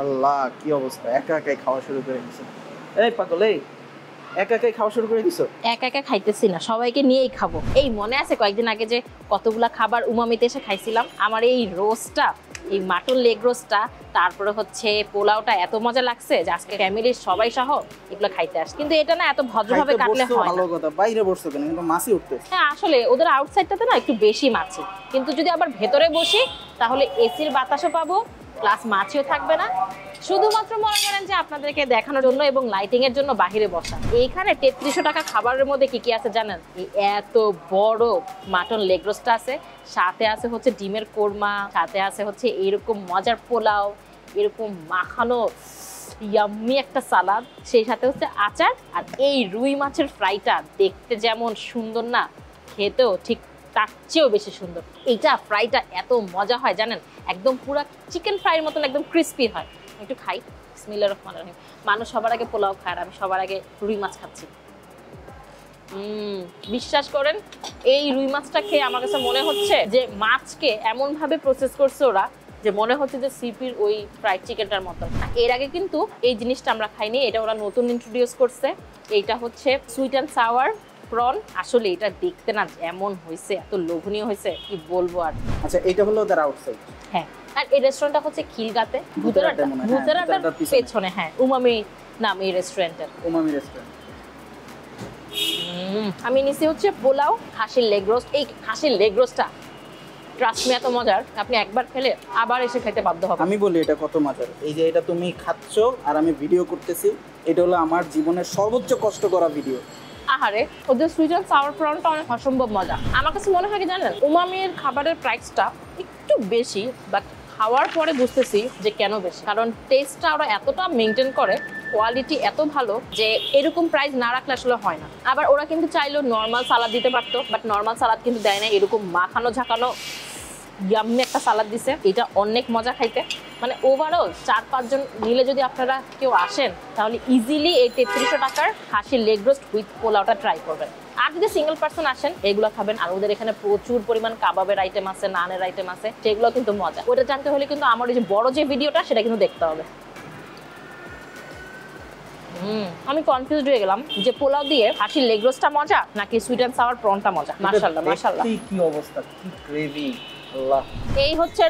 আল্লাহ কি অবস্থা, একা একাই খাওয়া শুরু করে দিছো। এই পাগল, এই একা একাই খাওয়া শুরু করে দিছো। একা একা খাইতেছি না, সবাইকে নিয়েই খাবো। এই মনে আছে কয়েকদিন আগে যে কতগুলা খাবার উমামিতে এসে খাইছিলাম, আমার এই রোস্টটা, এই মাটন লেগ রোস্টটা, তারপরে হচ্ছে পোলাওটা এত মজা লাগছে যে আজকে ফ্যামিলির সবাই সহ এগুলো খাইতে আসে। কিন্তু এটা না এত ভদ্রভাবে কাটলে হয় না। ভালো কথা, বাইরে বসছো কেন, কিন্তু মাছি উঠতে। হ্যাঁ আসলে ওদের আউটসাইডটাতে না একটু বেশি মাছি, কিন্তু যদি আবার ভেতরে বসি তাহলে এসির বাতাসও পাবো, প্লাস মাছিও থাকবে না। শুধুমাত্র মনে করেন যে আপনাদেরকে দেখানোর জন্য এবং লাইটিং এর জন্য বাহিরে বসা। এইখানে 3300 টাকা খাবারের মধ্যে কি কি আছে জানেন? এই এত বড় মাটন লেগ রোস্ট আছে, সাথে আছে হচ্ছে ডিমের কোরমা, সাথে আছে হচ্ছে এরকম মজার পোলাও, এরকম মাখানো ইয়াম্মি একটা সালাদ, সেই সাথে হচ্ছে আচার। আর এই রুই মাছের ফ্রাইটা দেখতে যেমন সুন্দর না, খেতেও ঠিক তার চেয়েও বেশি সুন্দর। এইটা ফ্রাইটা এত মজা হয় জানেন, একদম পুরো চিকেন ফ্রাইয়ের মতন একদম ক্রিস্পি হয়। একটু খাই, বিসমিল্লাহির রহমানির রহিম। মানুষ সবার আগে পোলাও খায়, আর আমি সবার আগে রুই মাছ খাচ্ছি। বিশ্বাস করেন, এই রুই মাছটা খেয়ে আমার কাছে মনে হচ্ছে যে মাছকে এমন ভাবে প্রসেস করছে ওরা যে মনে হচ্ছে যে সিপির ওই ফ্রাইড চিকেনটার মতো। এর আগে কিন্তু এই জিনিসটা আমরা খাইনি, এটা ওরা নতুন ইন্ট্রোডিউস করছে। এইটা হচ্ছে সুইট অ্যান্ড সাওয়ার প্রন। আসলে এটা দেখতে না এমন হয়েছে, এত লোভনীয় হয়েছে কি বলবো আর। আচ্ছা, এটা হলো ওদের আউটসাইড। হ্যাঁ, আর এই রেস্টুরেন্টটা হচ্ছে খিলগাতে, ভূতেরাটার পেছনে। হ্যাঁ, উমামি নাম এই রেস্টুরেন্টের। Umami restaurant. আমি নিচে হচ্ছে পোলাও, খাসির লেগ রোস্ট। এই খাসির লেগ রোস্টটা ট্রাস্ট মি এত মজার, আপনি একবার খেলে আবার এসে খেতে বাধ্য হবেন। আমি বলি এটা কত মজার। এই যে এটা তুমি খাচ্ছো আর আমি ভিডিও করতেছি, এটা হলো আমার জীবনের সর্বোচ্চ কষ্ট করা ভিডিও। আহারে, ওদের সুইট অ্যান্ড সাওয়ার প্রনটা অনেক অসম্ভব মজা। আমার কাছে মনে হয় কি জানেন, উমামির খাবারের প্রাইসটা একটু বেশি, বাট খাওয়ার পরে বুঝতেছি যে কেন বেশি। কারণ টেস্টটা ওরা এতটা মেনটেন করে, কোয়ালিটি এত ভালো যে এরকম প্রাইস না রাখলে আসলে হয় না। আবার ওরা কিন্তু চাইলেও নর্মাল সালাদ দিতে পারতো, বাট নর্মাল সালাদ কিন্তু দেয় না, এরকম মাখানো ঝাঁকানো ইয়াম্মি একটা সালাদ দিছে। এটা অনেক মজা খাইতে। মানে ওভারঅল 4-5 জন মিলে যদি আপনারা কেউ আসেন, তাহলে ইজিলি এই 3300 টাকার খাসির লেগ রোস্ট উইথ পোলাওটা ট্রাই করবেন। আর যদি সিঙ্গেল পার্সন আসেন, এগুলো খাবেন। আর ওদের এখানে প্রচুর পরিমাণ কাবাবের আইটেম আছে, নানের আইটেম আছে, সেগুলো কিন্তু মজা। ওটা জানতে হলে কিন্তু আমার ওই যে বড় যে ভিডিওটা, সেটা কিন্তু দেখতে হবে। আমি কনফিউজড হয়ে গেলাম যে পোলাও দিয়ে খাসির লেগ রোস্টটা মজা নাকি সুইট অ্যান্ড সাওয়ার প্রনটা মজা। মাশাআল্লাহ মাশাআল্লাহ, কি অবস্থা, কি গ্রেভি। আল্লাহ। এই হচ্ছে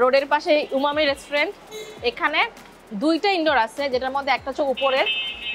রোডের পাশে উমামি রেস্টুরেন্ট। এখানে 2টা ইনডোর আছে, যেটার মধ্যে একটা হচ্ছে উপরের,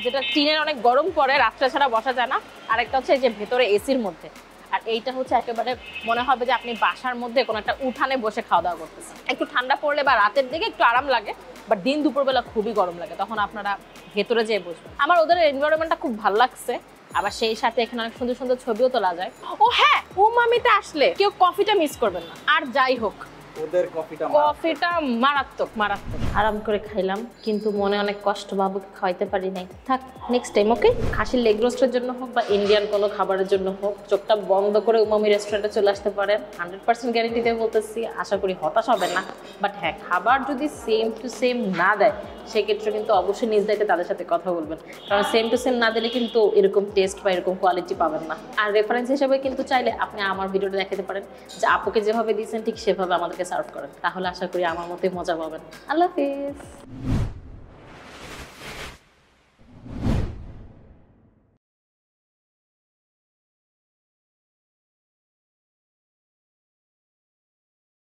যেটা টিনের অনেক গরম পড়ে, রাত্রে ছাড়া বসা যায় না। আর একটা হচ্ছে যে ভেতরে এসির মধ্যে। আর এইটা হচ্ছে একেবারে মনে হবে যে আপনি বাসার মধ্যে কোনো একটা উঠানে বসে খাওয়া দাওয়া করতেছেন। একটু ঠান্ডা পড়লে বা রাতের দিকে একটু আরাম লাগে, বাট দিন দুপুরবেলা খুবই গরম লাগে, তখন আপনারা ভেতরে যেয়ে বসবেন। আমার ওদের এনভায়রনমেন্টটা খুব ভালো লাগছে। আবার সেই সাথে এখানে অনেক সুন্দর সুন্দর ছবিও তোলা যায়। ও হ্যাঁ, উমামিতে আসলে কেউ কফিটা মিস করবেন না। আর যাই হোক, ওদের কফিটা মারাত্মক মারাত্মক। আরাম করে খাইলাম, কিন্তু মনে অনেক কষ্ট, বাবুকে খাওয়াইতে পারি নাই। থাক, নেক্সট টাইম ওকে। খাসির লেগ রোস্টের জন্য হোক বা ইন্ডিয়ান কোনো খাবারের জন্য হোক, চোখটা বন্ধ করে উমামি রেস্টুরেন্টে চলে আসতে পারেন। 100% গ্যারেন্টি দিয়ে বলতেছি, আশা করি হতাশ হবেন না। বাট হ্যাঁ, খাবার যদি সেম টু সেম না দেয়, সেক্ষেত্রে কিন্তু অবশ্যই নিজ দায়িত্বে তাদের সাথে কথা বলবেন। কারণ সেম টু সেম না দিলে কিন্তু এরকম টেস্ট বা এরকম কোয়ালিটি পাবেন না। আর রেফারেন্স হিসেবে কিন্তু চাইলে আপনি আমার ভিডিওটা দেখাতে পারেন, যে আপুকে যেভাবে দিয়েছেন ঠিক সেভাবে আমাদেরকে সার্ভ করেন, তাহলে আশা করি আমার মতোই মজা পাবেন। আল্লাহ হাফিজ।